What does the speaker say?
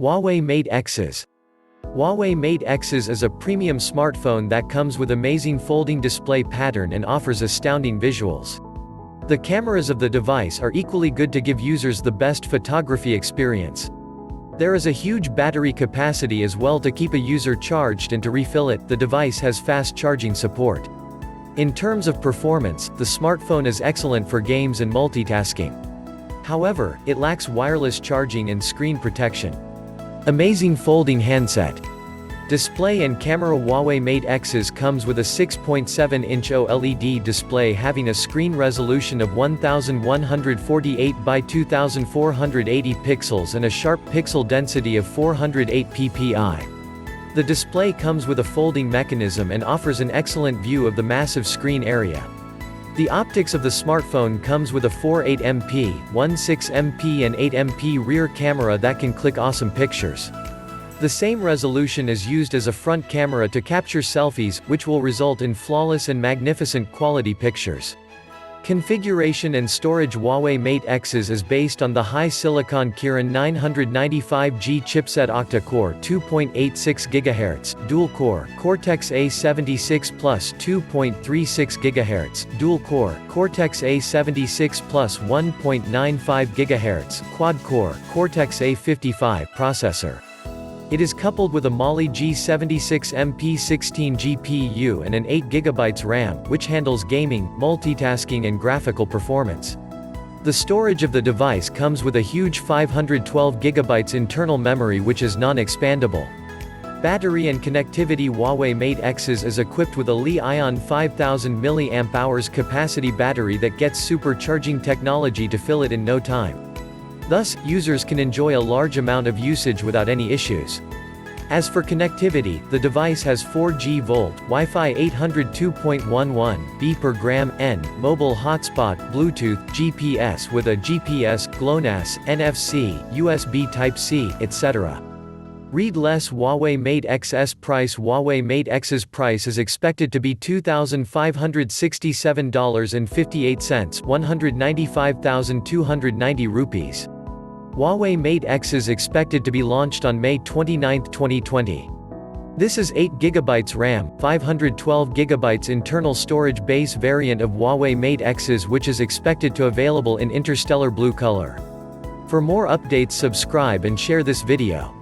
Huawei Mate X's. Huawei Mate X's is a premium smartphone that comes with amazing folding display pattern and offers astounding visuals. The cameras of the device are equally good to give users the best photography experience. There is a huge battery capacity as well to keep a user charged, and to refill it, the device has fast charging support. In terms of performance, the smartphone is excellent for games and multitasking. However, it lacks wireless charging and screen protection. Amazing folding handset. Display and camera. Huawei Mate X's comes with a 6.7-inch OLED display having a screen resolution of 1148 by 2480 pixels and a sharp pixel density of 408 ppi. The display comes with a folding mechanism and offers an excellent view of the massive screen area. The optics of the smartphone comes with a 4.8MP, 1.6MP and 8MP rear camera that can click awesome pictures. The same resolution is used as a front camera to capture selfies, which will result in flawless and magnificent quality pictures. Configuration and storage. Huawei Mate X's is based on the high-silicon Kirin 995G chipset, octa-core 2.86 GHz, dual-core, Cortex-A76 Plus 2.36 GHz, dual-core, Cortex-A76 Plus 1.95 GHz, quad-core, Cortex-A55 processor. It is coupled with a Mali G76MP16 GPU and an 8GB RAM, which handles gaming, multitasking and graphical performance. The storage of the device comes with a huge 512GB internal memory which is non-expandable. Battery and connectivity. Huawei Mate X's is equipped with a Li-ion 5000 mAh capacity battery that gets supercharging technology to fill it in no time. Thus, users can enjoy a large amount of usage without any issues. As for connectivity, the device has 4G VoLTE, Wi-Fi 802.11 B per gram, N, mobile hotspot, Bluetooth, GPS with a GPS, GLONASS, NFC, USB Type-C, etc. Read less. Huawei Mate X's price. Huawei Mate X's price is expected to be $2,567.58, 195,290 rupees. Huawei Mate X is expected to be launched on May 29, 2020. This is 8GB RAM, 512GB internal storage base variant of Huawei Mate X's, which is expected to available in interstellar blue color. For more updates, subscribe and share this video.